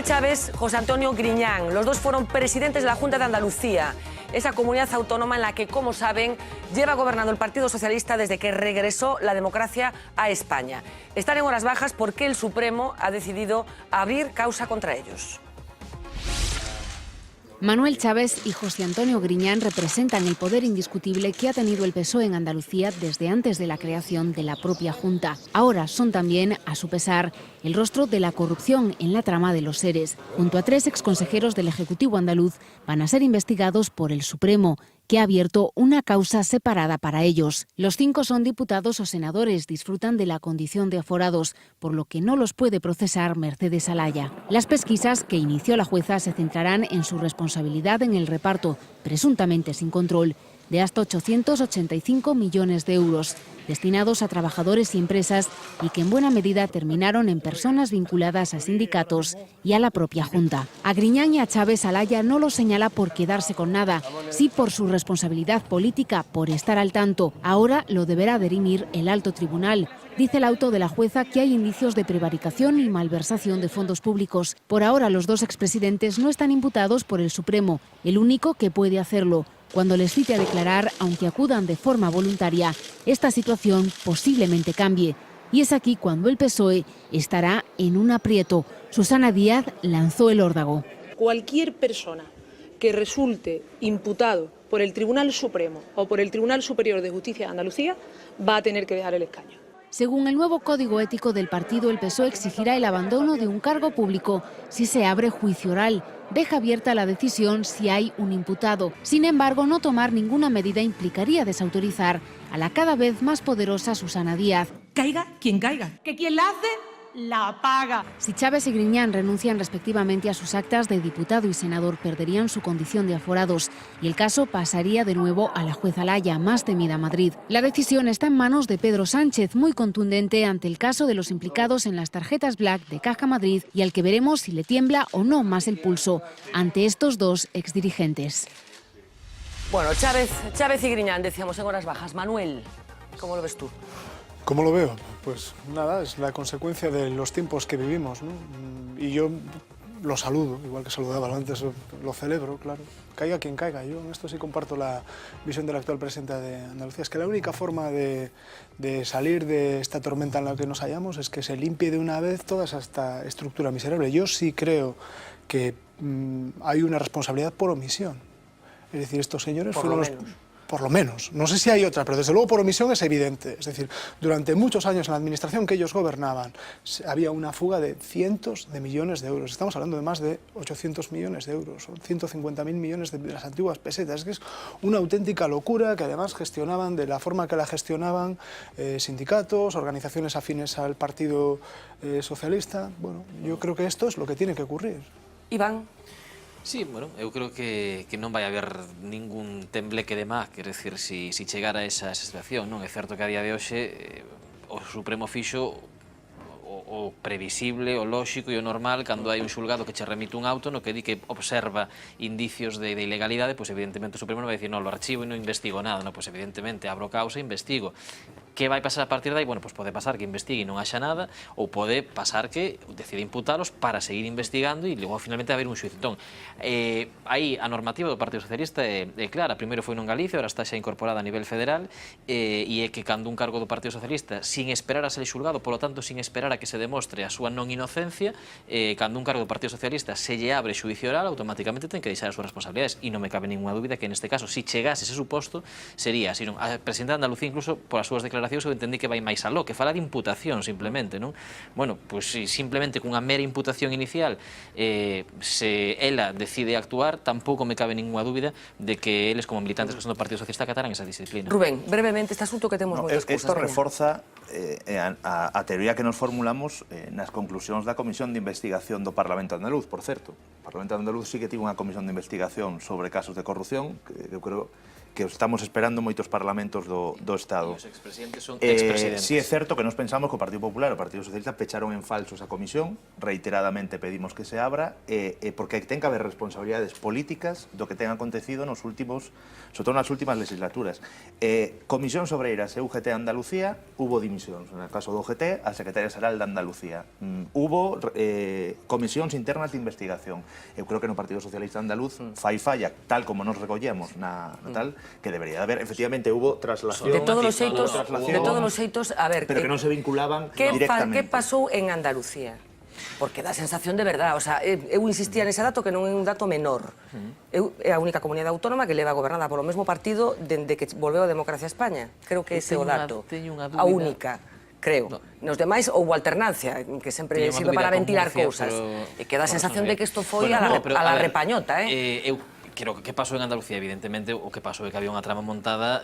Manuel Chávez, José Antonio Griñán. Los dos fueron presidentes de la Junta de Andalucía, esa comunidad autónoma en la que, como saben, lleva gobernando el Partido Socialista desde que regresó la democracia a España. Están en horas bajas porque el Supremo ha decidido abrir causa contra ellos. Manuel Chávez y José Antonio Griñán representan el poder indiscutible que ha tenido el PSOE en Andalucía desde antes de la creación de la propia Junta. Ahora son también, a su pesar, el rostro de la corrupción en la trama de los ERES. Junto a 3 exconsejeros del Ejecutivo andaluz van a ser investigados por el Supremo, que ha abierto una causa separada para ellos. Los 5 son diputados o senadores, disfrutan de la condición de aforados, por lo que no los puede procesar Mercedes Alaya. Las pesquisas que inició la jueza se centrarán en su responsabilidad en el reparto, presuntamente sin control, de hasta 885 millones de euros, destinados a trabajadores y empresas y que en buena medida terminaron en personas vinculadas a sindicatos y a la propia Junta. A Griñán y a Chávez Alaya no lo señala por quedarse con nada, sí por su responsabilidad política, por estar al tanto. Ahora lo deberá dirimir el alto tribunal. Dice el auto de la jueza que hay indicios de prevaricación y malversación de fondos públicos. Por ahora los 2 expresidentes no están imputados por el Supremo, el único que puede hacerlo. Cuando les cite a declarar, aunque acudan de forma voluntaria, esta situación posiblemente cambie. Y es aquí cuando el PSOE estará en un aprieto. Susana Díaz lanzó el órdago. Cualquier persona que resulte imputado por el Tribunal Supremo o por el Tribunal Superior de Justicia de Andalucía va a tener que dejar el escaño. Según el nuevo Código Ético del partido, el PSOE exigirá el abandono de un cargo público si se abre juicio oral. Deja abierta la decisión si hay un imputado. Sin embargo, no tomar ninguna medida implicaría desautorizar a la cada vez más poderosa Susana Díaz. Caiga quien caiga. Que quien la hace, la paga. Si Chávez y Griñán renuncian respectivamente a sus actas de diputado y senador, perderían su condición de aforados y el caso pasaría de nuevo a la juez Alaya, más temida Madrid. La decisión está en manos de Pedro Sánchez, muy contundente ante el caso de los implicados en las tarjetas Black de Caja Madrid y al que veremos si le tiembla o no más el pulso ante estos 2 exdirigentes. Bueno, Chávez y Griñán, decíamos, en horas bajas. Manuel, ¿cómo lo ves tú? ¿Cómo lo veo? Pues nada, es la consecuencia de los tiempos que vivimos, ¿no? Y yo lo saludo, igual que saludaba antes, lo celebro, claro. Caiga quien caiga. Yo en esto sí comparto la visión del actual presidente de Andalucía. Es que la única forma de salir de esta tormenta en la que nos hallamos es que se limpie de una vez toda esta estructura miserable. Yo sí creo que hay una responsabilidad por omisión. Es decir, estos señores fueron los... Por lo menos. No sé si hay otra, pero desde luego por omisión es evidente. Es decir, durante muchos años en la administración que ellos gobernaban había una fuga de cientos de millones de euros. Estamos hablando de más de 800 millones de euros, son 150.000 millones de las antiguas pesetas. Es que es una auténtica locura que además gestionaban de la forma que la gestionaban sindicatos, organizaciones afines al Partido Socialista. Bueno, yo creo que esto es lo que tiene que ocurrir. Iván. Sí, bueno, eu creo que non vai haber ningún tembleque de má, quer decir, si chegara a esa situación, non? É certo que a día de hoxe o Supremo fixo o previsible, o lóxico e o normal cando hai un xulgado que che remite un auto no que di que observa indicios de ilegalidade, pois evidentemente o Supremo non vai dicir, non, lo archivo e non investigo nada, non, pois evidentemente abro causa e investigo. Que vai pasar a partir de aí? Bueno, pois pode pasar que investigue e non haxa nada, ou pode pasar que decide imputalos para seguir investigando e logo finalmente haber un xuizo. Entón, aí a normativa do Partido Socialista é clara. Primeiro foi non Galicia, agora está xa incorporada a nivel federal, e é que cando un cargo do Partido Socialista, sin esperar a ser xulgado, polo tanto, sin esperar a que se demostre a súa non inocencia, cando un cargo do Partido Socialista se lle abre xuicio oral, automáticamente ten que deixar as súas responsabilidades, e non me cabe ninguna dúbida que neste caso, si chegase ese suposto, sería así, non? A presidenta de Andalucía, incluso, por as súas declaracións, eu entendí que vai máis aló, que fala de imputación, simplemente, non? Bueno, pois simplemente cunha mera imputación inicial, se ela decide actuar, tampouco me cabe ninguna dúbida de que eles, como militantes que son do Partido Socialista, acatarán esa disciplina. Rubén, brevemente, este asunto que temos moitas cousas. Isto reforza a teoría que nos formulamos nas conclusións da Comisión de Investigación do Parlamento Andaluz, por certo. O Parlamento Andaluz sí que tivo unha comisión de investigación sobre casos de corrupción, que eu creo que os estamos esperando moitos parlamentos do Estado. Os expresidentes son expresidentes. Sí é certo que nos pensamos que o Partido Popular e o Partido Socialista pecharon en falso esa comisión, reiteradamente pedimos que se abra, porque ten que haber responsabilidades políticas do que ten acontecido nos últimos, sobre todo nas últimas legislaturas. Comisión Obreiras e UGT Andalucía, hubo dimisións. No caso do UGT, a Secretaria Xeral de Andalucía. Hubo comisións internas de investigación. Eu creo que no Partido Socialista Andaluz fai falla, tal como nos recollemos na tal, que debería haber. Efectivamente, hubo traslación... De todos os xeitos, a ver... Pero que non se vinculaban que directamente. Que pasou en Andalucía? Porque dá sensación de verdade, o sea, eu insistía nese dato que non é un dato menor. É a única comunidade autónoma que leva gobernada polo mesmo partido dende que volveu a democracia a España. Creo que ese é o dato. A única, creo. Nos demais houbo alternancia, que sempre sirve para ventilar cousas. E que dá sensación de que isto foi a la repañota, Eu creo que pasou en Andalucía, evidentemente, o que pasou é que había unha trama montada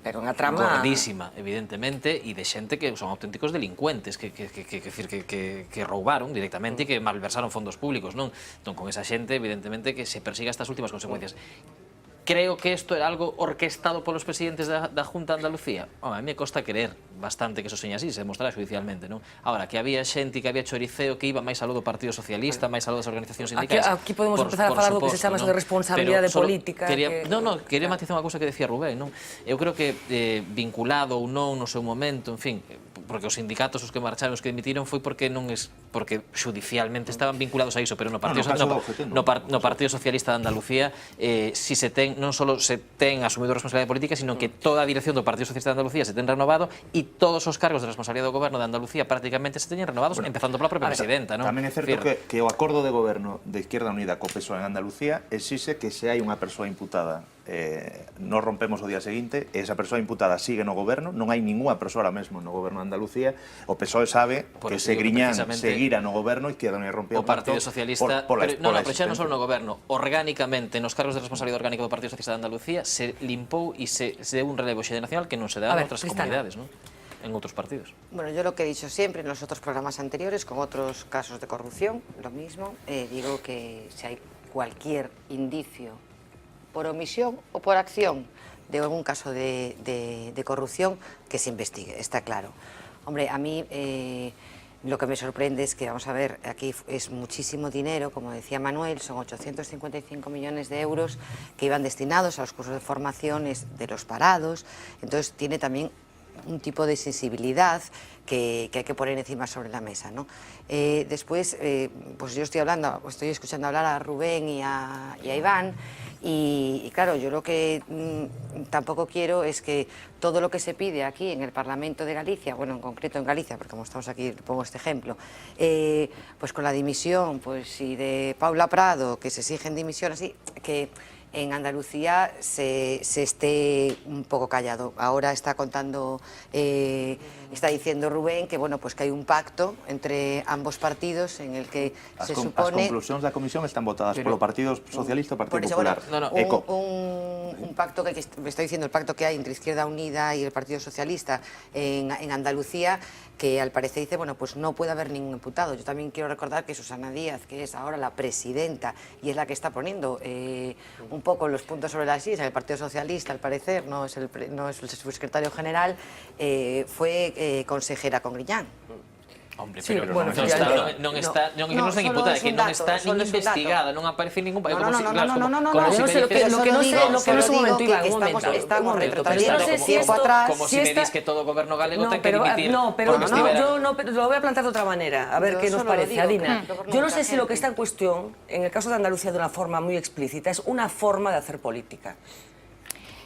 pero unha trama gordísima, evidentemente, e de xente que son auténticos delincuentes que roubaron directamente e que malversaron fondos públicos, non? Entón, con esa xente, evidentemente, que se persiga estas últimas consecuencias. Creo que isto era algo orquestado polos presidentes da Junta de Andalucía. A mí me costa creer bastante que eso seña así, se demostrará judicialmente, non? Ahora, que había xente que había choriceo que iba máis aló do Partido Socialista, máis aló das organizacións sindicais... Aquí podemos empezar a falar do que se chama de responsabilidade política. Quería matizar unha cousa que decía Rubén, non? Eu creo que vinculado ou non no seu momento, en fin, porque os sindicatos os que marcharon, os que dimitiron, foi porque non es porque judicialmente estaban vinculados a iso, pero no Partido Socialista de Andalucía si se ten, non só se ten asumido a responsabilidade política, sino que toda a dirección do Partido Socialista de Andalucía se ten renovado e todos os cargos de responsabilidade do goberno de Andalucía prácticamente se teñen renovados, empezando pola propia presidenta, non? Tamén é certo que o acordo de goberno de Izquierda Unida co PSOE en Andalucía exixe que se hai unha persoa imputada nos rompemos o día seguinte e esa persoa imputada sigue no goberno, non hai ninguna persoa ahora mesmo no goberno de Andalucía, o PSOE sabe que se Griñán seguira no goberno e Izquierda Unida rompía o Partido Socialista, pero xa non só no goberno, orgánicamente nos cargos de responsabilidade orgánica do Partido Socialista de Andalucía se limpou e se deu un relevo xeracional que non se dá en outras comunidades, non? En otros partidos. Bueno, yo lo que he dicho siempre en los otros programas anteriores, con otros casos de corrupción, lo mismo, digo que si hay cualquier indicio por omisión o por acción de algún caso de corrupción, que se investigue, está claro. Hombre, a mí lo que me sorprende es que, vamos a ver, aquí es muchísimo dinero, como decía Manuel, son 855 millones de euros que iban destinados a los cursos de formaciones de los parados, entonces tiene también un tipo de sensibilidad que hay que poner encima sobre la mesa, ¿no? Después, pues yo estoy escuchando hablar a Rubén y a Iván, y claro, yo lo que tampoco quiero es que todo lo que se pide aquí en el Parlamento de Galicia, bueno, en concreto en Galicia, porque como estamos aquí, pongo este ejemplo, pues con la dimisión, pues y de Paula Prado, que se exigen dimisiones, así, que en Andalucía se esté un poco callado. Ahora está contando, está diciendo Rubén que bueno, pues que hay un pacto entre ambos partidos en el que se supone... As conclusións da comisión están votadas polo Partido Socialista e o Partido Popular. Un pacto que me estoy diciendo, el pacto que hay entre Izquierda Unida y el Partido Socialista en Andalucía, que al parecer dice, bueno, pues no puede haber ningún imputado. Yo también quiero recordar que Susana Díaz, que es ahora la presidenta y es la que está poniendo un poco los puntos sobre las islas, el Partido Socialista, al parecer, no es el subsecretario general, fue consejera con Griñán. Hombre, pero non está imputada, que non está nin investigada, non aparece ningún... No, yo no sé lo que no sé un momento, Iván, un momento. Estamos retrotrayendo tiempo atrás. Como si me dis que todo o goberno galego ten que dimitir. No, pero yo lo voy a plantear de otra manera, a ver qué nos parece, Adina. Yo no sé si lo que está en cuestión, en el caso de Andalucía de una forma muy explícita, es una forma de hacer política.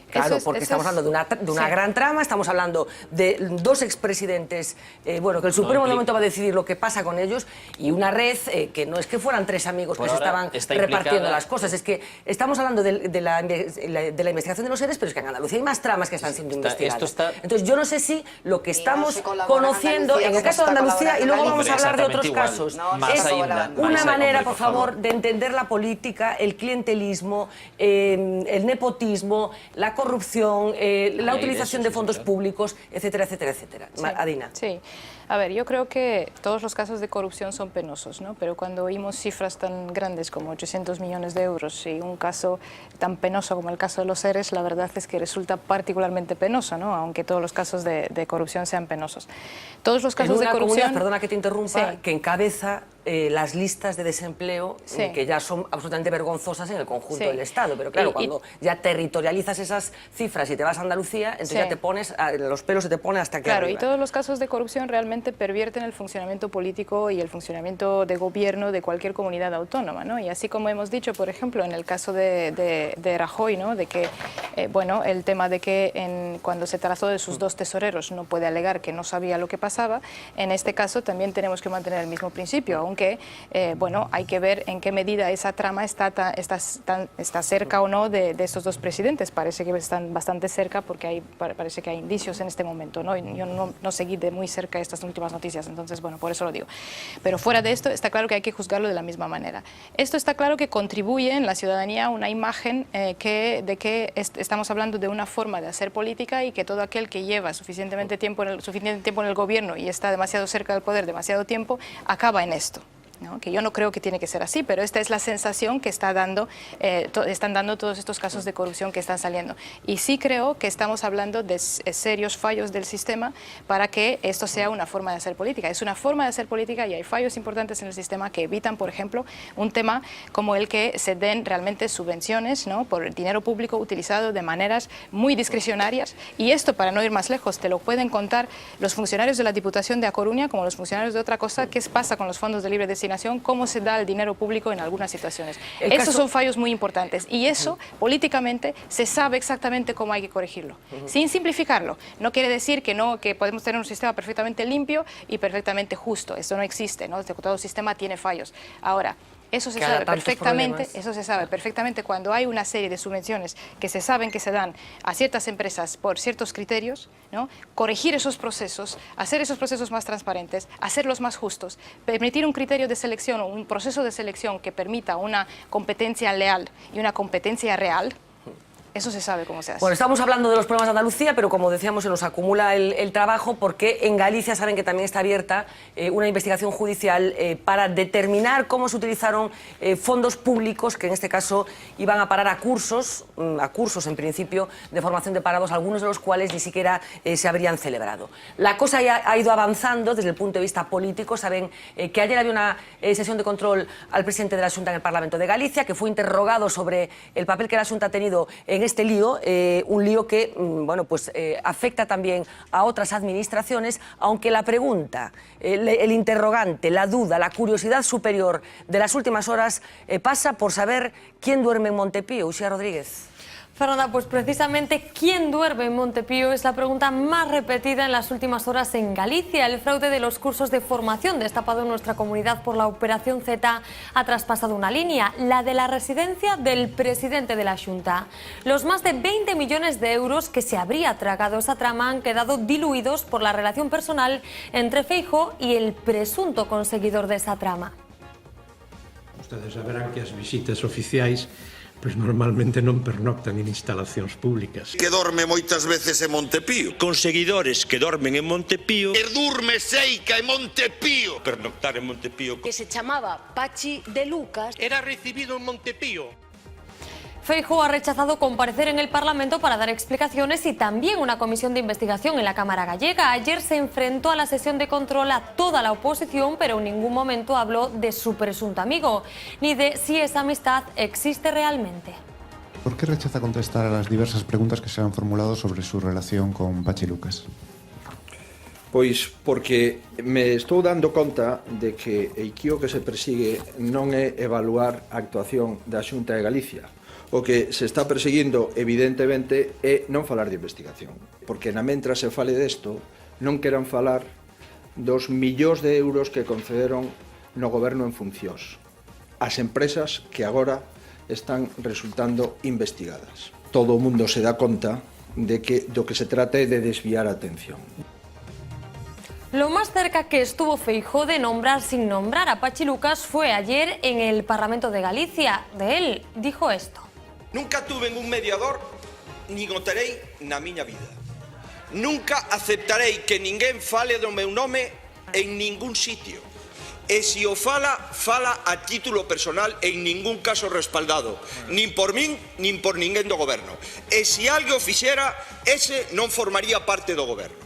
Claro, porque estamos hablando de una gran trama, estamos hablando de dos expresidentes, bueno, que el Supremo de momento va a decidir lo que pasa con ellos, y una red que no es que fueran tres amigos que se estaban repartiendo las cosas, es que estamos hablando de la investigación de los seres, pero es que en Andalucía hay más tramas que están siendo investigadas. Entonces yo no sé si lo que estamos conociendo en el caso de Andalucía, y luego vamos a hablar de otros casos, es una manera, por favor, de entender la política, el clientelismo, el nepotismo, la corrupción, corrupción, la Ahí, utilización eso, de sí, fondos claro. públicos, etcétera, etcétera, etcétera. Sí, Adina. Sí. A ver, yo creo que todos los casos de corrupción son penosos, ¿no? Pero cuando oímos cifras tan grandes como 800 millones de euros y un caso tan penoso como el caso de los ERES, la verdad es que resulta particularmente penoso, ¿no? Aunque todos los casos de corrupción sean penosos. Todos los casos en una de corrupción... comunidad, perdona que te interrumpa, Sí. que encabeza las listas de desempleo, Sí. que ya son absolutamente vergonzosas en el conjunto Sí. del Estado. Pero claro, Y- cuando ya territorializas esas cifras y te vas a Andalucía, entonces Sí. ya te pones, los pelos se te ponen hasta aquí Claro, arriba. y todos los casos de corrupción realmente pervierten el funcionamiento político y el funcionamiento de gobierno de cualquier comunidad autónoma, ¿no? Y así como hemos dicho, por ejemplo, en el caso de Rajoy, ¿no? De que, bueno, el tema de que cuando se trazó de sus dos tesoreros no puede alegar que no sabía lo que pasaba, en este caso también tenemos que mantener el mismo principio, aunque, bueno, hay que ver en qué medida esa trama está cerca o no de estos dos presidentes. Parece que están bastante cerca porque parece que hay indicios en este momento, ¿no? Y yo no seguí de muy cerca estas últimas noticias, entonces, bueno, por eso lo digo. Pero fuera de esto, está claro que hay que juzgarlo de la misma manera. Esto está claro que contribuye en la ciudadanía a una imagen de que estamos hablando de una forma de hacer política y que todo aquel que lleva suficiente tiempo en el gobierno y está demasiado cerca del poder demasiado tiempo, acaba en esto, ¿no? Que yo no creo que tiene que ser así, pero esta es la sensación que están dando todos estos casos de corrupción que están saliendo. Y sí creo que estamos hablando de serios fallos del sistema para que esto sea una forma de hacer política. Es una forma de hacer política y hay fallos importantes en el sistema que evitan, por ejemplo, un tema como el que se den realmente subvenciones, ¿no? Por dinero público utilizado de maneras muy discrecionarias. Y esto, para no ir más lejos, te lo pueden contar los funcionarios de la Diputación de A Coruña como los funcionarios de otra cosa, qué pasa con los fondos de libre destinación, cómo se da el dinero público en algunas situaciones. Esos son fallos muy importantes y eso, políticamente, se sabe exactamente cómo hay que corregirlo, sin simplificarlo. No quiere decir que podemos tener un sistema perfectamente limpio y perfectamente justo. Eso no existe, ¿no? Todo sistema tiene fallos. Ahora, eso se sabe perfectamente cuando hay una serie de subvenciones que se saben que se dan a ciertas empresas por ciertos criterios, ¿no? Corregir esos procesos, hacer esos procesos más transparentes, hacerlos más justos, permitir un criterio de selección o un proceso de selección que permita una competencia leal y una competencia real. Eso se sabe cómo se hace. Bueno, estamos hablando de los problemas de Andalucía, pero como decíamos, se nos acumula el trabajo porque en Galicia saben que también está abierta una investigación judicial para determinar cómo se utilizaron fondos públicos que en este caso iban a parar a cursos en principio de formación de parados, algunos de los cuales ni siquiera se habrían celebrado. La cosa ya ha ido avanzando desde el punto de vista político. Saben que ayer había una sesión de control al presidente de la Xunta en el Parlamento de Galicia, que fue interrogado sobre el papel que la Xunta ha tenido en este lío, un lío que bueno, pues, afecta también a otras administraciones, aunque la pregunta, el interrogante, la duda, la curiosidad superior de las últimas horas pasa por saber quién duerme en Montepío. Uxía Rodríguez. Fernanda, pues precisamente ¿quién duerme en Montepío? Es la pregunta más repetida en las últimas horas en Galicia. El fraude de los cursos de formación destapado en nuestra comunidad por la Operación Z ha traspasado una línea, la de la residencia del presidente de la Xunta. Los más de 20 millones de euros que se habría tragado esa trama han quedado diluidos por la relación personal entre Feijóo y el presunto conseguidor de esa trama. Ustedes saberán que as visitas oficiais pois normalmente non pernoctan en instalacións públicas. Que dorme moitas veces en Montepío. Con seguidores que dormen en Montepío. Que durme Seica en Montepío. Pernoctar en Montepío. Que se chamaba Pachi de Lucas. Era recibido en Montepío. Feijóo ha rechazado comparecer en el Parlamento para dar explicaciones y también una comisión de investigación en la Cámara gallega. Ayer se enfrentó a la sesión de control a toda la oposición, pero en ningún momento habló de su presunto amigo, ni de si esa amistad existe realmente. ¿Por qué rechaza contestar a las diversas preguntas que se han formulado sobre su relación con Pachi Lucas? Pois porque me estou dando conta de que o que se persigue non é evaluar a actuación da Xunta de Galicia. O que se está perseguindo, evidentemente, é non falar de investigación. Porque na mentra se fale desto, non queran falar dos millóns de euros que concederon no goberno en funcións. As empresas que agora están resultando investigadas. Todo o mundo se dá conta de que do que se trata é de desviar a atención. Lo más cerca que estuvo Feijóo de nombrar sin nombrar a Pachi Lucas fue ayer en el Parlamento de Galicia. De él dijo esto. Nunca tuve un mediador nin o terei na miña vida. Nunca aceptarei que ninguén fale do meu nome en ningún sitio. E se o fala, fala a título personal e en ningún caso respaldado, nin por min, nin por ninguén do goberno. E se algo o fixera, ese non formaría parte do goberno.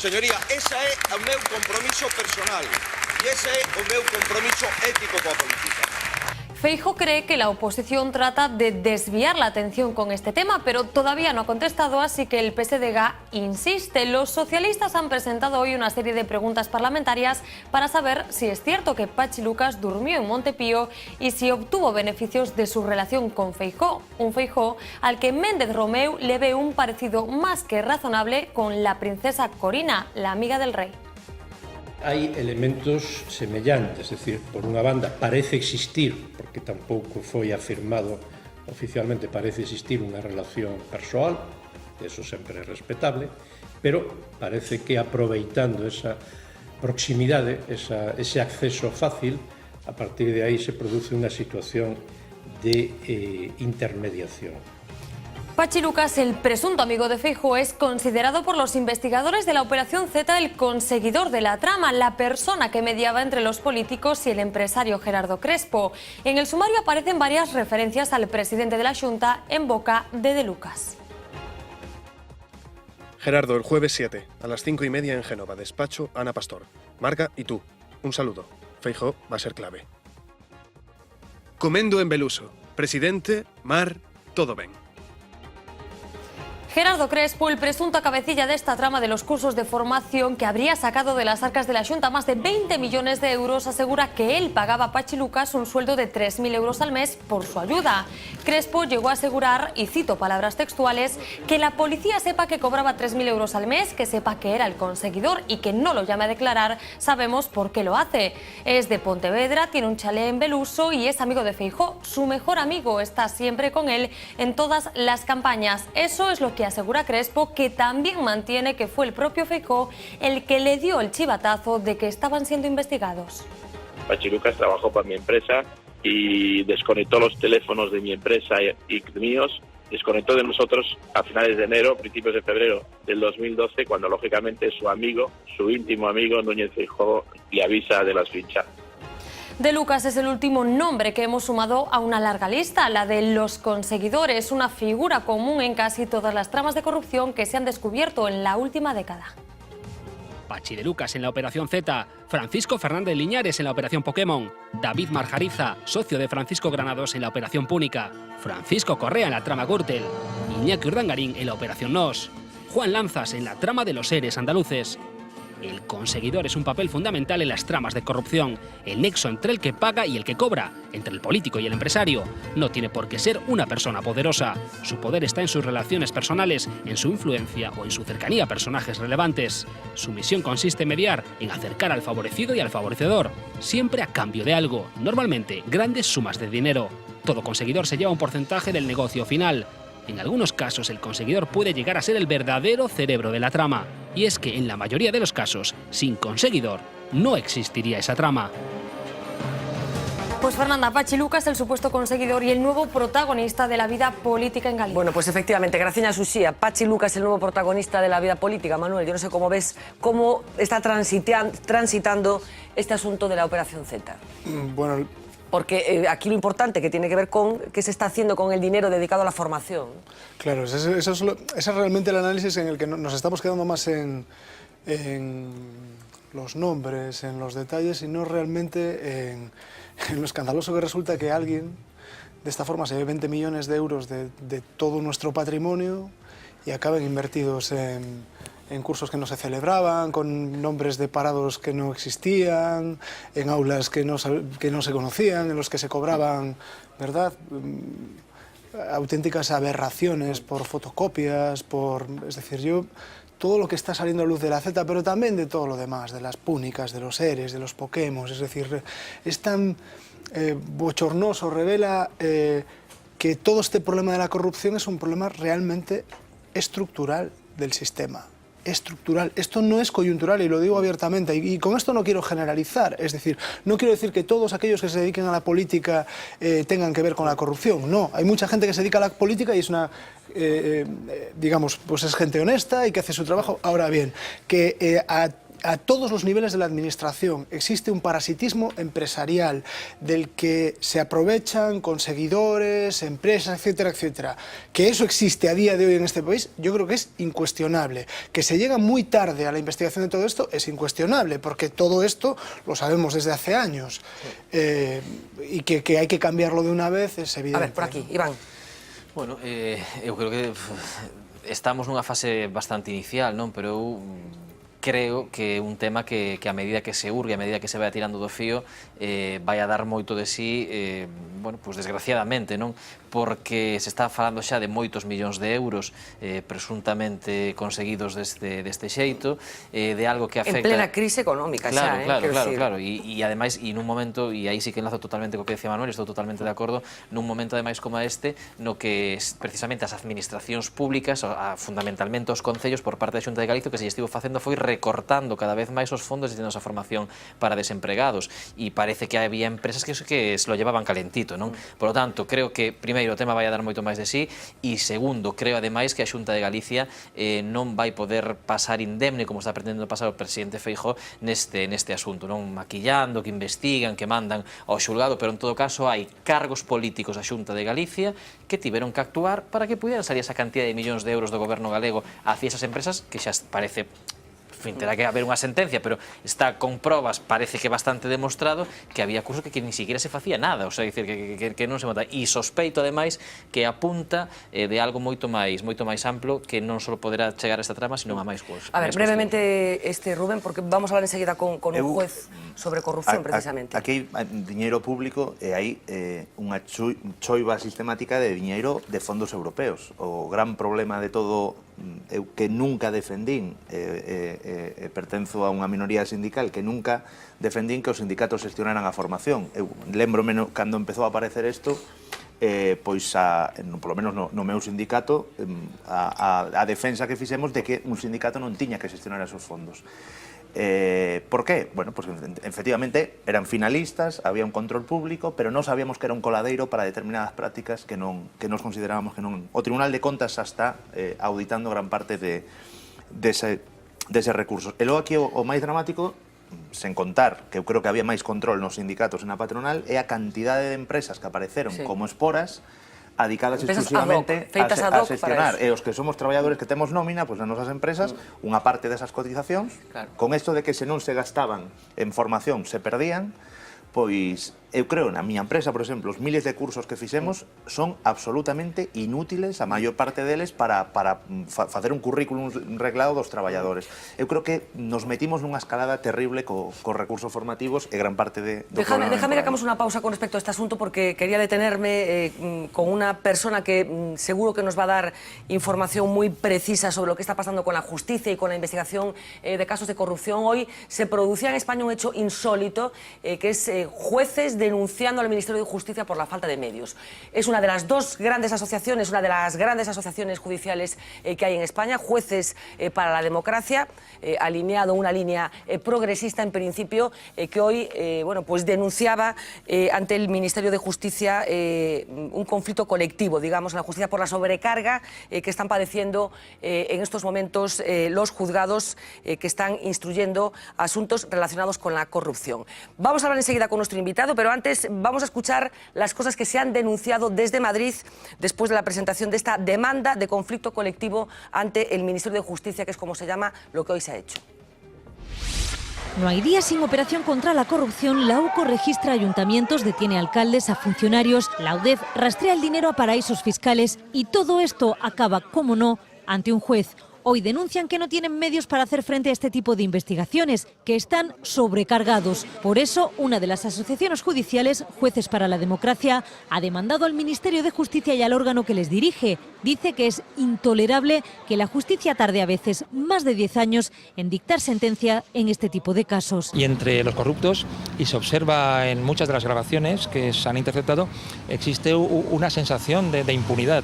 Señoría, ese é o meu compromiso personal e ese é o meu compromiso ético coa política. Feijóo cree que la oposición trata de desviar la atención con este tema, pero todavía no ha contestado, así que el PSDG insiste. Los socialistas han presentado hoy una serie de preguntas parlamentarias para saber si es cierto que Patxi Lucas durmió en Montepío y si obtuvo beneficios de su relación con Feijóo. Un Feijóo al que Méndez Romeu le ve un parecido más que razonable con la princesa Corina, la amiga del rey. Hai elementos semellantes, é dicir, por unha banda parece existir, porque tampouco foi afirmado oficialmente, parece existir unha relación persoal, eso sempre é respetable, pero parece que aproveitando esa proximidade, ese acceso fácil, a partir de aí se produce unha situación de intermediación. Patxi Lucas, el presunto amigo de Feijóo, es considerado por los investigadores de la Operación Z el conseguidor de la trama, la persona que mediaba entre los políticos y el empresario Gerardo Crespo. En el sumario aparecen varias referencias al presidente de la Xunta en boca de Lucas. Gerardo, el jueves 7, a las 5:30 en Génova, despacho Ana Pastor. Marca y tú. Un saludo. Feijóo va a ser clave. Comendo en Beluso. Presidente, mar, todo ben. Gerardo Crespo, el presunto cabecilla de esta trama de los cursos de formación que habría sacado de las arcas de la Xunta más de 20 millones de euros, asegura que él pagaba a Patxi Lucas un sueldo de 3.000 euros al mes por su ayuda. Crespo llegó a asegurar, y cito palabras textuales, que la policía sepa que cobraba 3.000 euros al mes, que sepa que era el conseguidor y que no lo llame a declarar, sabemos por qué lo hace. Es de Pontevedra, tiene un chalet en Beluso y es amigo de Feijóo. Su mejor amigo está siempre con él en todas las campañas. Eso es lo que asegura Crespo, que también mantiene que fue el propio Feijóo el que le dio el chivatazo de que estaban siendo investigados. Patxi Lucas trabajó para mi empresa y desconectó los teléfonos de mi empresa y míos, desconectó de nosotros a finales de enero, principios de febrero del 2012, cuando lógicamente su amigo, su íntimo amigo, Núñez Feijóo, le avisa de las fichas. De Lucas es el último nombre que hemos sumado a una larga lista, la de los conseguidores, una figura común en casi todas las tramas de corrupción que se han descubierto en la última década. Patxi de Lucas en la Operación Z, Francisco Fernández Liñares en la Operación Pokémon, David Marjariza, socio de Francisco Granados en la Operación Púnica, Francisco Correa en la trama Gürtel, Iñaki Urdangarín en la Operación Nos, Juan Lanzas en la trama de los seres andaluces. El conseguidor es un papel fundamental en las tramas de corrupción, el nexo entre el que paga y el que cobra, entre el político y el empresario. No tiene por qué ser una persona poderosa. Su poder está en sus relaciones personales, en su influencia o en su cercanía a personajes relevantes. Su misión consiste en mediar, en acercar al favorecido y al favorecedor, siempre a cambio de algo, normalmente grandes sumas de dinero. Todo conseguidor se lleva un porcentaje del negocio final. En algunos casos, el conseguidor puede llegar a ser el verdadero cerebro de la trama. Y es que, en la mayoría de los casos, sin conseguidor, no existiría esa trama. Pues Fernanda, Patxi Lucas, el supuesto conseguidor y el nuevo protagonista de la vida política en Galicia. Bueno, pues efectivamente, Graciña Suxía, Patxi Lucas, el nuevo protagonista de la vida política. Manuel, yo no sé cómo ves, cómo está transitando este asunto de la Operación Z. Bueno, porque aquí lo importante que tiene que ver con qué se está haciendo con el dinero dedicado a la formación. Claro, ese es realmente el análisis en el que nos estamos quedando más en los nombres, en los detalles y no realmente en lo escandaloso que resulta que alguien de esta forma se lleve 20 millones de euros de todo nuestro patrimonio y acaben invertidos en cursos que no se celebraban, con nombres de parados que no existían, en aulas que no se conocían, en los que se cobraban, ¿verdad?, auténticas aberraciones por fotocopias, es decir, todo lo que está saliendo a luz de la Z, pero también de todo lo demás, de las púnicas, de los seres, de los Pokémon, es decir, es tan bochornoso, revela que todo este problema de la corrupción es un problema realmente estructural del sistema. estructural, esto no es coyuntural y lo digo abiertamente, y con esto no quiero generalizar, es decir, no quiero decir que todos aquellos que se dediquen a la política tengan que ver con la corrupción, no, hay mucha gente que se dedica a la política y es una, digamos, pues es gente honesta y que hace su trabajo. Ahora bien, que a todos los niveles de la administración existe un parasitismo empresarial del que se aprovechan conseguidores, empresas, etcétera, etcétera. Que eso existe a día de hoy en este país, yo creo que es incuestionable. Que se llega muy tarde a la investigación de todo esto es incuestionable, porque todo esto lo sabemos desde hace años. Y que hay que cambiarlo de una vez es evidente. A ver, por aquí, Iván. Bueno, eu creo que estamos nunha fase bastante inicial, non? Pero eu creo que é un tema que a medida que se urgue, a medida que se vai tirando do fío, vai a dar moito de sí, bueno, pues desgraciadamente, non? Porque se está falando xa de moitos millóns de euros presuntamente conseguidos deste xeito, de algo que afecta... En plena crise económica xa, Claro, e ademais, e nun momento, e aí sí que enlazo totalmente co que decía Manuel, estou totalmente de acordo, nun momento ademais como este, no que precisamente as administracións públicas, fundamentalmente os concellos, por parte da Xunta de Galicia, o que se estivo facendo foi recortando cada vez máis os fondos destinos a formación para desempregados, e parece que había empresas que se lo llevaban calentito, non? Por lo tanto, creo que, primeiro, o tema vai a dar moito máis de sí, e segundo, creo ademais que a Xunta de Galicia non vai poder pasar indemne, como está pretendendo pasar o presidente Feijóo neste asunto, non? Maquillando, que investigan, que mandan ao xulgado, pero en todo caso hai cargos políticos da Xunta de Galicia que tiveron que actuar para que pudieran salir esa cantidad de millóns de euros do goberno galego hacia esas empresas, que xa parece... En fin, terá que haber unha sentencia, pero está con probas, parece que bastante demostrado, que había cursos que ni siquiera se facía nada, o sea, dicir, que non se monta. E sospeito, ademais, que apunta de algo moito máis amplo, que non só poderá chegar a esta trama, sino a máis cousas. A ver, brevemente, Rubén, porque vamos a hablar enseguida con un juez sobre corrupción, precisamente. Aquí hai diñeiro público e hai unha choiva sistemática de diñeiro de fondos europeos. O gran problema de todo, eu que nunca defendín, pertenzo a unha minoría sindical que nunca defendín que os sindicatos gestionaran a formación. Eu lembrome cando empezou a aparecer isto, pois polo menos no meu sindicato, a defensa que fixemos de que un sindicato non tiña que gestionar esos fondos. ¿Por qué? Bueno, pues efectivamente eran finalistas, había un control público, pero non sabíamos que era un coladeiro para determinadas prácticas que nos considerábamos que non. O Tribunal de Contas xa está auditando gran parte dese recursos. E logo aquí o máis dramático, sen contar que eu creo que había máis control nos sindicatos e na patronal, é a cantidade de empresas que apareceron como esporas adicadas exclusivamente a xestionar. E os que somos traballadores que temos nómina, pois nas nosas empresas, unha parte desas cotizacións, con isto de que se non se gastaban en formación, se perdían, pois eu creo na miña empresa, por exemplo, os miles de cursos que fixemos son absolutamente inútiles, a maior parte deles, para facer un currículum reglado dos traballadores. Eu creo que nos metimos nunha escalada terrible cos recursos formativos e gran parte do problema. Déjame que hagamos una pausa con respecto a este asunto, porque quería detenerme con una persona que seguro que nos va a dar información muy precisa sobre lo que está pasando con la justicia y con la investigación de casos de corrupción. Hoy se producía en España un hecho insólito, que es jueces denunciando al Ministerio de Justicia por la falta de medios. Es una de las dos grandes asociaciones, una de las grandes asociaciones judiciales que hay en España, Jueces para la Democracia, alineado una línea progresista en principio, que hoy bueno, pues denunciaba ante el Ministerio de Justicia un conflicto colectivo, digamos, en la justicia por la sobrecarga que están padeciendo en estos momentos los juzgados que están instruyendo asuntos relacionados con la corrupción. Vamos a hablar enseguida con nuestro invitado, pero antes vamos a escuchar las cosas que se han denunciado desde Madrid después de la presentación de esta demanda de conflicto colectivo ante el Ministerio de Justicia, que es como se llama lo que hoy se ha hecho. No hay día sin operación contra la corrupción. La UCO registra ayuntamientos, detiene alcaldes, a funcionarios. La UDEF rastrea el dinero a paraísos fiscales y todo esto acaba, como no, ante un juez. Hoy denuncian que no tienen medios para hacer frente a este tipo de investigaciones, que están sobrecargados. Por eso, una de las asociaciones judiciales, Jueces para la Democracia, ha demandado al Ministerio de Justicia y al órgano que les dirige. Dice que es intolerable que la justicia tarde a veces más de 10 años en dictar sentencia en este tipo de casos. Y entre los corruptos, y se observa en muchas de las grabaciones que se han interceptado, existe una sensación de impunidad.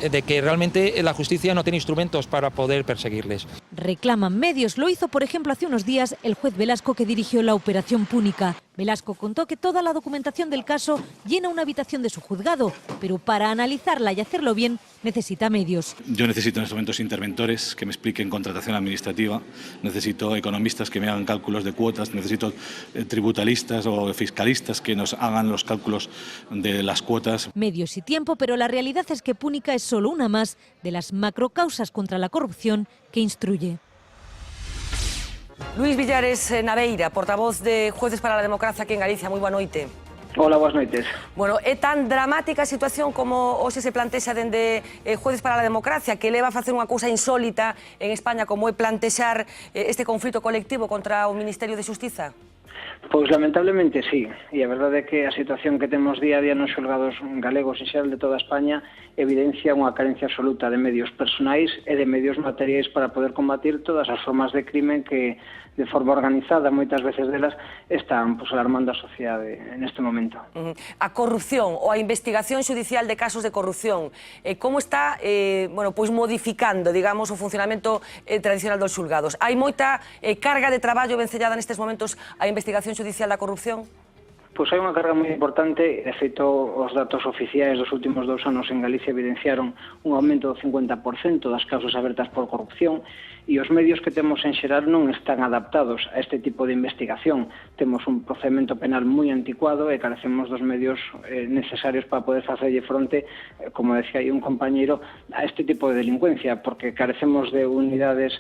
de que realmente la justicia no tiene instrumentos para poder perseguirles. Reclaman medios. Lo hizo, por ejemplo, hace unos días el juez Velasco, que dirigió la Operación Púnica. Velasco contó que toda la documentación del caso llena una habitación de su juzgado, pero para analizarla y hacerlo bien necesita medios. Yo necesito en estos momentos interventores que me expliquen contratación administrativa, necesito economistas que me hagan cálculos de cuotas, necesito tributalistas o fiscalistas que nos hagan los cálculos de las cuotas. Medios y tiempo, pero la realidad es que Púnica es solo una más de las macrocausas contra la corrupción que instruye. Luís Villares Naveira, portavoz de Jueces para la Democracia aquí en Galicia. Moi boa noite. Hola, boas noites. Bueno, é tan dramática a situación como hoxe se plantexa dende Jueces para la Democracia, que leva a facer unha cousa insólita en España como é plantexar este conflito colectivo contra o Ministerio de Xustiza? Pois lamentablemente sí, e a verdade é que a situación que temos día a día nos xulgados galegos e xeral de toda España evidencia unha carencia absoluta de medios personais e de medios materiais para poder combatir todas as formas de crimen que de forma organizada, moitas veces delas, están alarmando a sociedade neste momento. A corrupción ou a investigación xudicial de casos de corrupción, como está modificando, digamos, o funcionamento tradicional dos xulgados? Hai moita carga de traballo vencellada nestes momentos a investigación xudicial da corrupción? Pois hai unha carga moi importante. De feito, os datos oficiais dos últimos 2 anos en Galicia evidenciaron un aumento do 50% das causas abertas por corrupción, e os medios que temos en xeral non están adaptados a este tipo de investigación. Temos un procedimento penal moi anticuado e carecemos dos medios necesarios para poder facerlle fronte, como decía aí un compañeiro, a este tipo de delincuencia, porque carecemos de unidades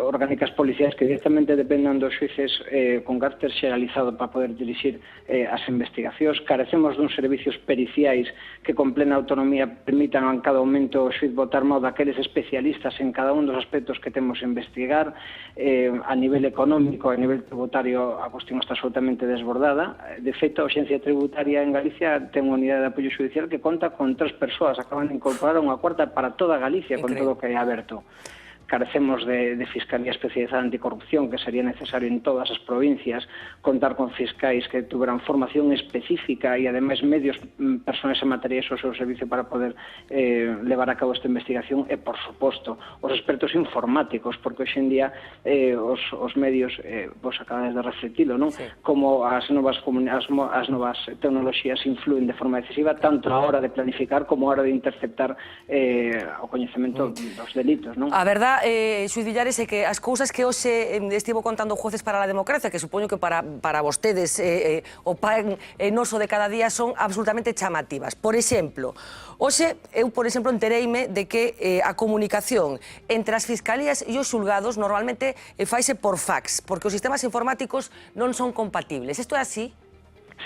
orgánicas policiais que directamente dependan dos xuíces con carácter xeralizado para poder dirixir as investigacións. Carecemos dun servicios periciais que con plena autonomía permitan a cada momento o xuiz botar mão daqueles especialistas en cada un dos aspectos que temos a investigar. A nivel económico, a nivel tributario, a cuestión está absolutamente desbordada. De feito, a Axencia Tributaria en Galicia ten unha unidade de apoio judicial que conta con 3 persoas, acaban de incorporar unha cuarta para toda Galicia, con todo o que hai aberto. Carecemos de Fiscalía Especializada Anticorrupción, que sería necesario en todas as provincias, contar con fiscais que tuveran formación específica e ademais medios personais e materiais ao seu servicio para poder levar a cabo esta investigación, e, por suposto, os expertos informáticos, porque hoxe en día os medios, vos acabades de refletilo, non? Sí. Como as novas tecnoloxías influen de forma decisiva tanto a hora de planificar como a hora de interceptar o coñecemento dos delitos, non? A verdade, Xuiz Villares, é que as cousas que hoxe estivo contando Jueces para la Democracia, que supoño que para vostedes o pan noso de cada día, son absolutamente chamativas. Por exemplo, hoxe eu, entereime de que a comunicación entre as fiscalías e os xulgados normalmente faise por fax, porque os sistemas informáticos non son compatibles. Isto é así?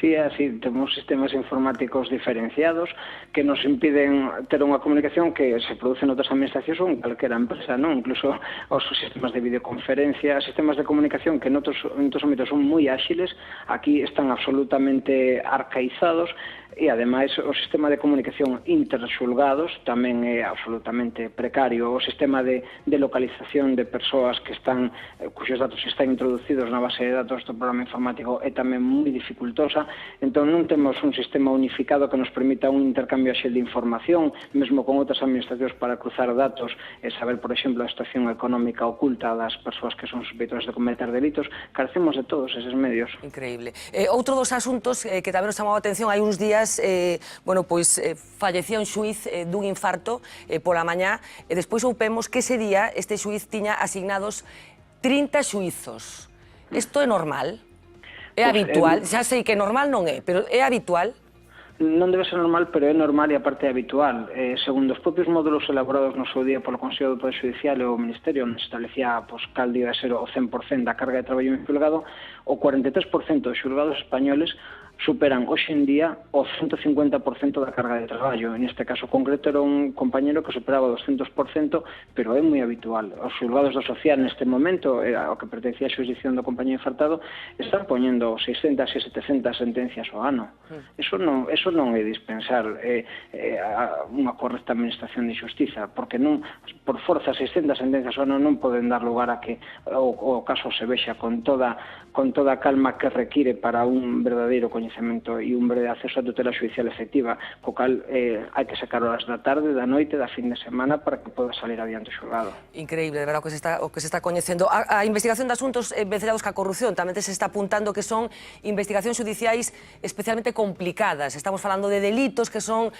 Sí, así, temos sistemas informáticos diferenciados que nos impiden ter unha comunicación que se produce en outras administracións ou en calquera empresa, non? Incluso os sistemas de videoconferencia, sistemas de comunicación que en outros ámbitos son moi áxiles, aquí están absolutamente arcaizados, e ademais o sistema de comunicación interxulgados tamén é absolutamente precario. O sistema de localización de persoas que están, cuxos datos están introducidos na base de datos do programa informático é tamén moi dificultosa. Entón non temos un sistema unificado que nos permita un intercambio axel de información, mesmo con outras administracións para cruzar datos e saber, por exemplo, a situación económica oculta das persoas que son suspeitas de cometer delitos. Carecemos de todos eses medios. Increíble. Outro dos asuntos que tamén nos chamou a atención hai uns días, fallecía un xuiz dun infarto pola mañá, e despois soupemos que ese día este xuiz tiña asignados 30 xuizos. Isto é normal? É habitual? Xa sei que normal non é, pero é habitual? Non debe ser normal, pero é normal e aparte é habitual. Segundo os propios módulos elaborados no seu día polo Consello do Poder Judicial e o Ministerio, onde se establecía cal día ser o 100% da carga de traballo en xulgado, o 43% dos xulgados españoles superan hoxe en día o 150% da carga de traballo. En este caso concreto era un compañero que superaba o 200%, pero é moi habitual. Os xulgados do social neste momento, o que pertencía a xurisdicción do compañero infartado, están poñendo 600 e 700 sentencias ao ano. Eso non é dispensar unha correcta administración de xustiza, porque non, por forza 600 sentencias ao ano non poden dar lugar a que o caso se vexa con toda a calma que require para un verdadeiro coñecemento coñecemento e umbre de acceso a tutela judicial efectiva, co cal hai que sacar horas da tarde, da noite, da fin de semana para que poda salir adiante o xulgado. Increíble, de verdad, o que se está coñecendo. A investigación de asuntos vencelados ca corrupción tamén se está apuntando que son investigacións judiciais especialmente complicadas. Estamos falando de delitos que son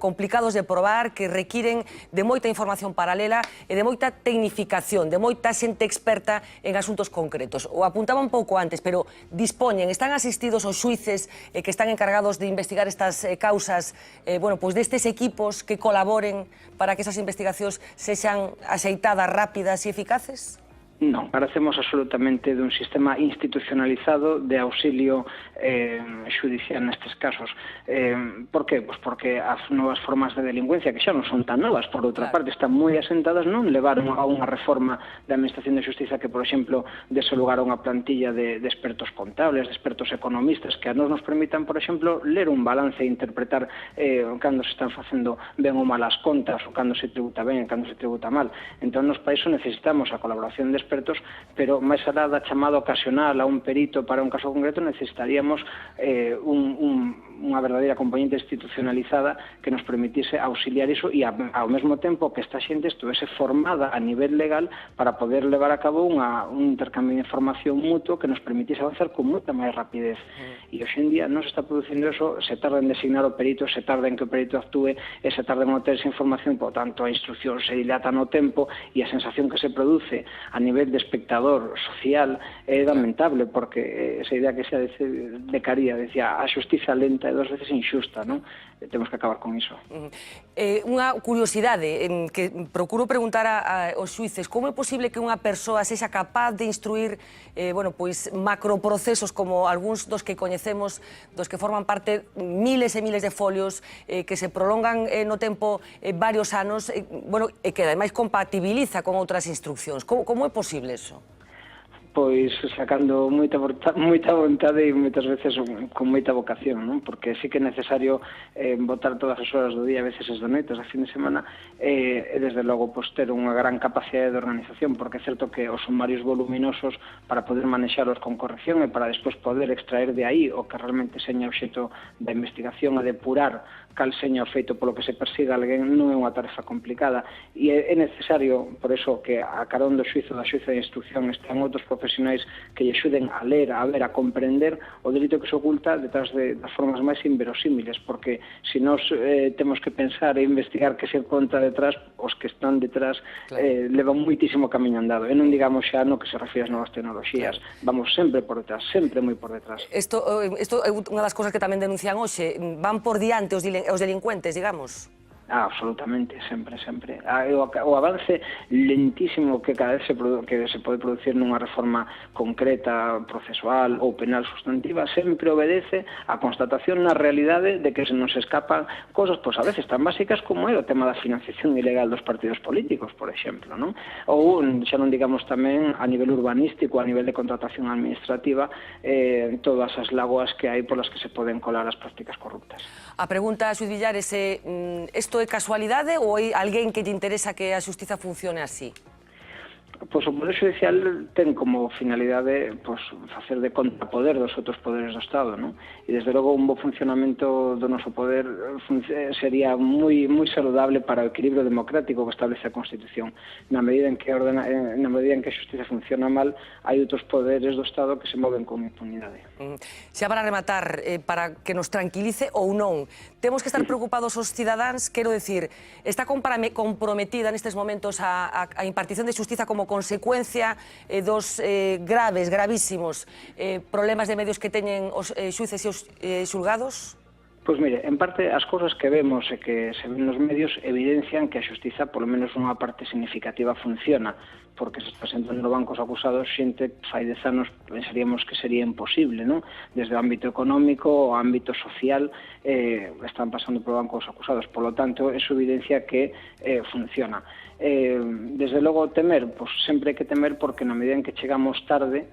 complicados de probar, que requiren de moita información paralela e de moita tecnificación, de moita xente experta en asuntos concretos. O apuntaba un pouco antes, pero dispoñen, están asistidos os xuíces que están encargados de investigar estas causas, destes equipos que colaboren para que esas investigacións sexan axeitadas, rápidas e eficaces? Non, carecemos absolutamente dun sistema institucionalizado de auxilio judicial nestes casos. Por qué? Pois porque as novas formas de delincuencia, que xa non son tan novas, por outra parte, están moi asentadas, non levaron a unha reforma da Administración de Xustiza que, por exemplo, dese lugar a unha plantilla de expertos contables, de expertos economistas, que a nos permitan, por exemplo, ler un balance e interpretar cando se están facendo ben ou mal as contas, ou cando se tributa ben e cando se tributa mal. Entón, nos para iso necesitamos a colaboración de expertos, pero máis alá da chamada ocasional a un perito para un caso concreto necesitaríamos unha verdadeira componente institucionalizada que nos permitise auxiliar iso e ao mesmo tempo que esta xente estuvese formada a nivel legal para poder levar a cabo un intercambio de información mutuo que nos permitise avanzar con moita máis rapidez. E hoxe en día non se está producindo eso, se tarda en designar o perito, se tarda en que o perito actúe e se tarda en obter esa información, por tanto a instrucción se dilata no tempo e a sensación que se produce a nivel de espectador social é lamentable, porque esa idea que se decaría, decía, a xustiza lenta e dos veces inxusta, non? Temos que acabar con iso. Unha curiosidade que procuro preguntar aos xuíces, como é posible que unha persoa sexa capaz de instruir macroprocesos como algúns dos que coñecemos, dos que forman parte miles e miles de folios que se prolongan no tempo varios anos, e que ademais compatibiliza con outras instruccións. Como é posible eso? Pois sacando moita vontade e moitas veces con moita vocación, non? Porque sí que é necesario botar todas as horas do día, a veces as da noite, a fin de semana, e desde logo ter unha gran capacidade de organización, porque é certo que os sumarios voluminosos para poder manexalos con corrección e para despois poder extraer de aí o que realmente seña obxeto da investigación e depurar cal seña o feito polo que se persiga alguén non é unha tarefa complicada e é necesario, por eso, que a carón do xuizo da xuiza de instrucción están outros profesionais que lle axuden a ler, a ver, a comprender o delito que se oculta detrás das formas máis inverosímiles, porque se nós temos que pensar e investigar que se conta detrás, os que están detrás levan moitísimo camiño andado, e non digamos xa no que se refire ás novas tecnoloxías, vamos sempre por detrás, sempre moi por detrás. Isto é unha das cousas que tamén denuncian hoxe, van por diante os delincuentes, digamos. Absolutamente, sempre, sempre. O avance lentísimo que cada vez se pode producir nunha reforma concreta, procesual ou penal sustantiva sempre obedece á constatación na realidade de que se nos escapan cosas, pois a veces tan básicas como é o tema da financiación ilegal dos partidos políticos, por exemplo, non? Ou, xa non digamos tamén, a nivel urbanístico, a nivel de contratación administrativa, todas as lagoas que hai polas que se poden colar as prácticas corruptas. A pregunta, Xuiz Villares, isto é casualidade ou hai alguén que lle interesa que a xustiza funcione así? Pois o Poder Judicial ten como finalidade facer de contrapoder dos outros poderes do Estado, non? E desde logo un bo funcionamento do noso poder sería moi saludable para o equilibrio democrático que establece a Constitución. Na medida en que a xustiza funciona mal, hai outros poderes do Estado que se moven con impunidade. Xa para rematar, para que nos tranquilice ou non, temos que estar preocupados os cidadáns, quero decir, está comprometida nestes momentos a impartición de xustiza como consecuencia dos gravísimos problemas de medios que teñen os xuíces e os xulgados? Pois mire, en parte as cousas que vemos e que se ven nos medios evidencian que a xustiza, polo menos unha parte significativa, funciona, porque se está sentando no bancos acusados xente que fai 10 anos pensaríamos que sería imposible, non? Desde o ámbito económico ao ámbito social están pasando por bancos acusados, polo tanto, eso evidencia que funciona. Desde logo temer, pois sempre hai que temer porque na medida en que chegamos tarde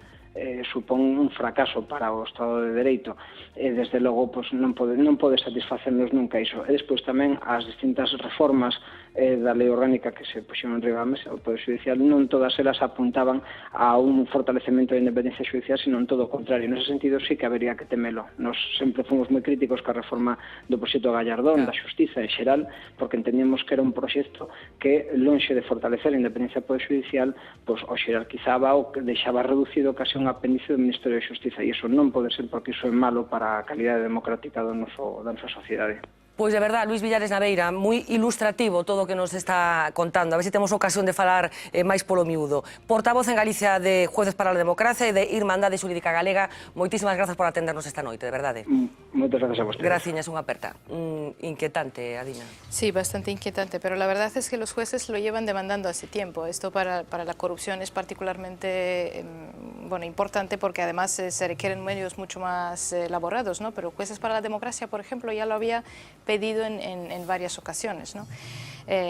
supón un fracaso para o Estado de Dereito e desde logo non pode satisfacernos nunca iso. E despois tamén as distintas reformas da lei orgánica que se puxeron en riba da mesa do Poder Judicial, non todas elas apuntaban a un fortalecemento da independencia judicial, sino en todo o contrario. Nese sentido sí que habería que temelo. Nos sempre fomos moi críticos ca reforma do proxecto Gallardón, da Xustiza en xeral, porque entendíamos que era un proxecto que, lonxe de fortalecer a independencia do Poder Judicial, pois o xerarquizaba ou que deixaba reducido case un apéndice do Ministerio de Xustiza, e iso non pode ser porque iso é malo para a calidade democrática da nosa sociedade. Pois de verdad, Luís Villares Naveira, moi ilustrativo todo o que nos está contando. A ver se temos ocasión de falar máis polo miúdo. Portavoz en Galicia de Jueces para a Democracia e de Irmandade Xurídica Galega, moitísimas grazas por atendernos esta noite, de verdade. Moitas gracias a vostedes. Graciñas, unha aperta. Inquietante, Adina. Sí, bastante inquietante, pero la verdad es que los jueces lo llevan demandando hace tiempo. Esto para la corrupción es particularmente importante porque además se requieren medios mucho más elaborados, ¿no? Pero Jueces para la Democracia, por ejemplo, ya lo había pedido en varias ocasiones, ¿no?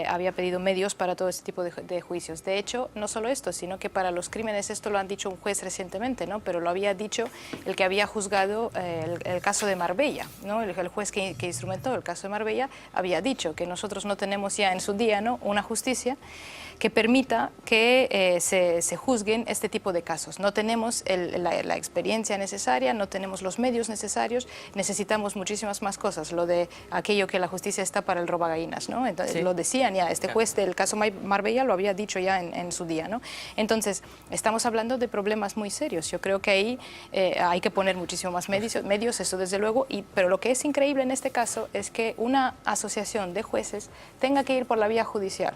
Había pedido medios para todo este tipo de juicios. De hecho, no solo esto, sino que para los crímenes, esto lo han dicho un juez recientemente, ¿no? Pero lo había dicho el que había juzgado el caso de Marbella, ¿no? El juez que instrumentó el caso de Marbella había dicho que nosotros no tenemos ya en su día, ¿no?, una justicia que permita que se juzguen este tipo de casos. No tenemos la experiencia necesaria, no tenemos los medios necesarios, necesitamos muchísimas más cosas. Lo de aquello que la justicia está para el robagallinas, ¿no? Entonces, lo decían ya, este juez del caso Marbella lo había dicho ya en su día, ¿no? Entonces, estamos hablando de problemas muy serios. Yo creo que ahí hay que poner muchísimo más medios, eso desde luego, pero lo que es increíble en este caso es que una asociación de jueces tenga que ir por la vía judicial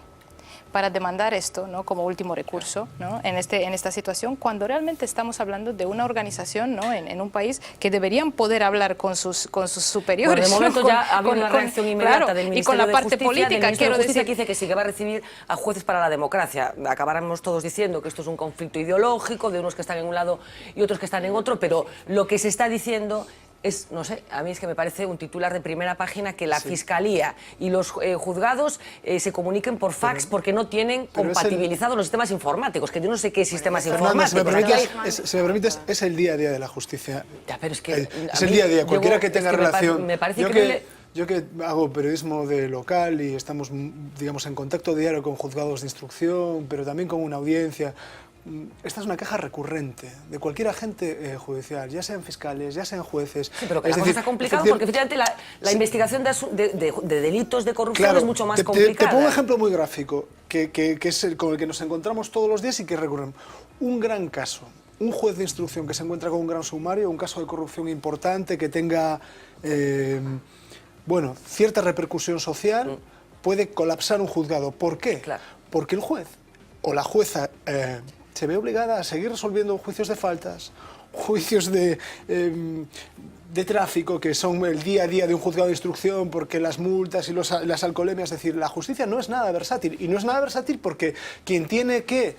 para demandar esto, ¿no?, como último recurso, ¿no?, en esta situación, cuando realmente estamos hablando de una organización, ¿no?, en un país que deberían poder hablar con sus superiores. Por el momento, ¿no?, ya ha habido una reacción inmediata del Ministerio y con la de parte Justicia, política, quiero decir, que dice que sí que va a recibir a Jueces para la Democracia. Acabaremos todos diciendo que esto es un conflicto ideológico de unos que están en un lado y otros que están en otro, pero lo que se está diciendo es, no sé, a mí es que me parece un titular de primera página que la Fiscalía y los juzgados se comuniquen por fax porque no tienen compatibilizados los sistemas informáticos, que yo no sé qué sistemas informáticos. Si me permites, es el día a día de la justicia. Ya, pero es que es el día a día, cualquiera que tenga relación. Me parece increíble. Yo que hago periodismo de local y estamos, digamos, en contacto diario con juzgados de instrucción, pero también con una audiencia. Esta es una queja recurrente de cualquier agente judicial, ya sean fiscales, ya sean jueces. Sí, pero que la cosa está complicada porque efectivamente la investigación de delitos de corrupción es mucho más complicada. Te pongo un ejemplo muy gráfico, que es con el que nos encontramos todos los días y que recurren. Un gran caso, un juez de instrucción que se encuentra con un gran sumario, un caso de corrupción importante que tenga cierta repercusión social, puede colapsar un juzgado. ¿Por qué? Claro. Porque el juez o la jueza se ve obligada a seguir resolviendo juicios de faltas, juicios de tráfico, que son el día a día de un juzgado de instrucción, porque las multas y las alcoholemias, es decir, la justicia no es nada versátil, y no es nada versátil porque quien tiene que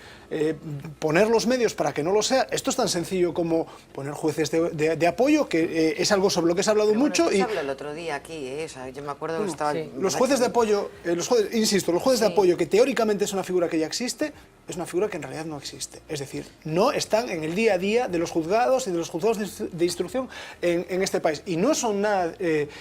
poner los medios para que no lo sea, esto es tan sencillo como poner jueces de apoyo, que es algo sobre lo que se ha hablado mucho. Se habló el otro día aquí, yo me acuerdo que estaba... Los jueces de apoyo, los jueces de apoyo, que teóricamente es una figura que ya existe, es una figura que en realidad no existe. Es decir, no están en el día a día de los juzgados y de los juzgados de instrucción en este país. Y no son nada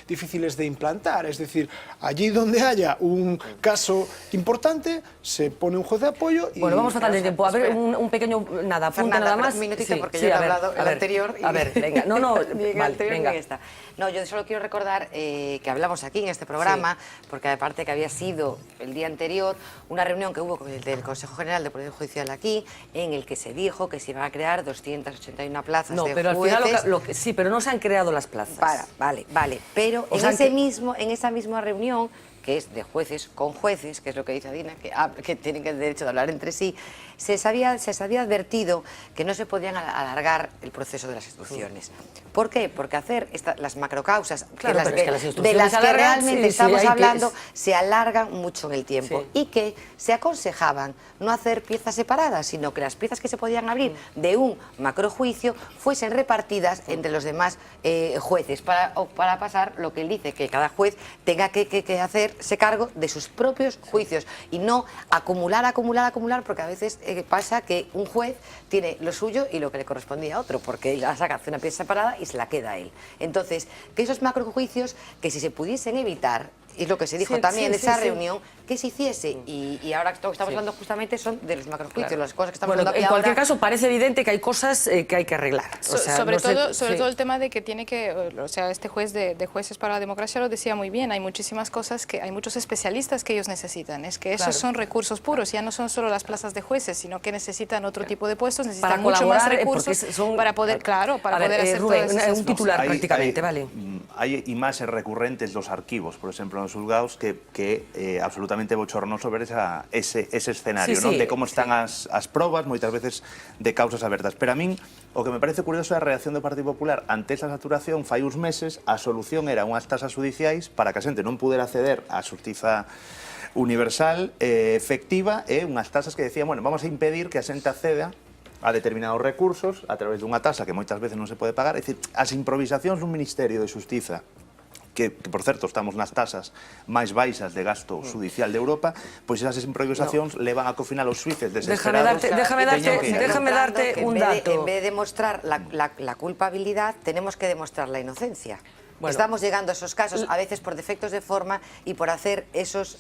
difíciles de implantar. Es decir, allí donde haya un caso importante, se pone un juez de apoyo y... Bueno, vamos fatal de tiempo. A ver, un pequeño, apunte nada más. Un minutito, porque yo he hablado el anterior. A ver, venga. Venga. No, yo solo quiero recordar que hablamos aquí en este programa, porque aparte que había sido el día anterior una reunión que hubo del Consejo General de Poder Judicial aquí, en el que se dijo que se iban a crear 281 plazas de jueces. No, pero al final sí, pero no se han creado las plazas. Vale. Pero en esa misma reunión, que es de jueces con jueces, que es lo que dice Adina, que tienen el derecho de hablar entre sí, se había advertido que no se podían alargar el proceso de las instrucciones. ¿Por qué? Porque hacer las macrocausas, de las que realmente estamos hablando, se alargan mucho en el tiempo, y que se aconsejaban no hacer piezas separadas, sino que las piezas que se podían abrir de un macrojuicio fuesen repartidas entre los demás jueces, para pasar lo que él dice, que cada juez tenga que hacerse cargo de sus propios juicios y no acumular, porque a veces pasa que un juez tiene lo suyo y lo que le correspondía a otro, porque él saca, hace una pieza separada y se la queda a él. Entonces, que esos macrojuicios, que si se pudiesen evitar, es lo que se dijo Sí, también en sí, esa sí, sí. reunión, que se hiciese. Y ahora que estamos hablando justamente son de los macrojuicios, Claro. las cosas que estamos Bueno, hablando aquí en cualquier ahora. caso, parece evidente que hay cosas que hay que arreglar. O sea, sobre no sé- todo el tema de que tiene que, o sea, este juez de Jueces para la Democracia lo decía muy bien, hay muchísimas cosas que hay muchos especialistas que ellos necesitan, es que esos Claro. son recursos puros, ya no son solo las plazas de jueces, sino que necesitan otro tipo de puestos, necesitan Para mucho más colaborar, recursos porque son- para poder, claro, para A ver, poder hacer Rubén, todas esas un titular Hay- prácticamente, hay- vale. Hai imaxes recurrentes dos arquivos, por exemplo, nos xulgados que absolutamente bochornoso ver ese escenario, Sí, non? sí, De como están as probas, moitas veces de causas abertas. Pero a min, o que me parece curioso é a reacción do Partido Popular ante esa saturación. Fai uns meses, a solución era unhas tasas judiciais para que a xente non pudera acceder á xustiza universal, efectiva, e unhas tasas que decían, bueno, vamos a impedir que a xente acceda a determinados recursos a través dunha tasa que moitas veces non se pode pagar. É dicir, as improvisacións dun Ministerio de Xustiza que por certo estamos nas tasas máis baixas de gasto judicial de Europa, pois esas improvisacións levan a que ao final os suíces desesperados Déjame darte Que un en dato. vez de demostrar la culpabilidad, tenemos que demostrar la inocencia. Bueno. Estamos llegando a esos casos, a veces por defectos de forma y por hacer esos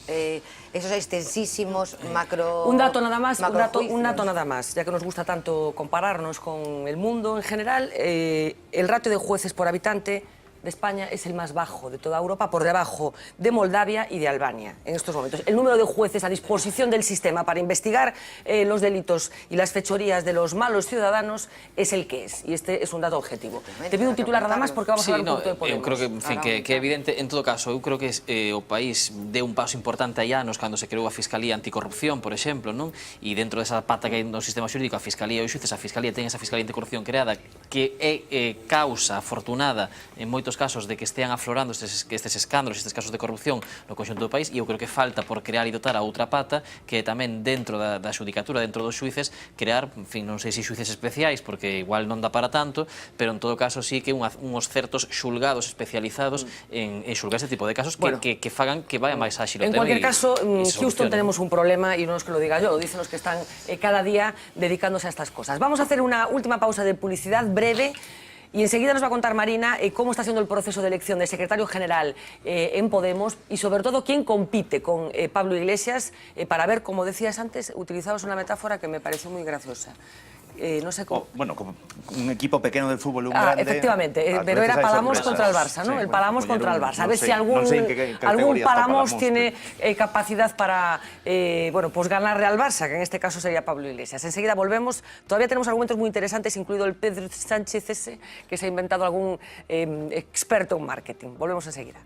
extensísimos macro... Un dato nada más, macrojuicios. un dato nada más, ya que nos gusta tanto compararnos con el mundo en general, el ratio de jueces por habitante de España es el más bajo de toda Europa, por debajo de Moldavia y de Albania en estos momentos. El número de jueces a disposición del sistema para investigar los delitos y las fechorías de los malos ciudadanos es el que es, y este es un dato objetivo. Te pido un titular nada más porque vamos a hablar un poquito de Podemos. Eu creo que, en fin, que é evidente, en todo caso, eu creo que o país deu un paso importante hai anos cando se creou a Fiscalía Anticorrupción, por exemplo, non? E dentro desa pata que hai no sistema xurídico, a Fiscalía e os xuíces, a Fiscalía ten esa Fiscalía Anticorrupción creada que é causa afortunada en moitos casos de que estean aflorando estes escándalos, estes casos de corrupción no conxunto do país, e eu creo que falta por crear e dotar a outra pata que é tamén dentro da xudicatura, dentro dos xuíces, crear, en fin, non sei se xuíces especiais, porque igual non dá para tanto, pero en todo caso sí que uns certos xulgados especializados en xulgar este tipo de casos que fagan que vaya máis áxil o En tema cualquier caso, Houston, solucionen. tenemos un problema y no es que lo diga yo, lo dicen los que están cada día dedicándose a estas cosas. Vamos a hacer una última pausa de publicidad breve y enseguida nos va a contar Marina cómo está siendo el proceso de elección de secretario general en Podemos y sobre todo quién compite con Pablo Iglesias para ver, como decías antes, utilizabas una metáfora que me pareció muy graciosa. No sé cómo... Bueno, como un equipo pequeno del fútbol, un grande... Efectivamente, ás pero veces era hai Palamos sorpresas. contra el Barça, ¿no? Sí, El Palamos bueno, contra el Barça. A ver si non sei en que algún categoría está Palamos Palamos, tiene capacidad para bueno, pues ganarle al Barça, que en este caso sería Pablo Iglesias. Enseguida volvemos. Todavía tenemos argumentos muy interesantes, incluido el Pedro Sánchez ese, que se ha inventado algún experto en marketing. Volvemos enseguida.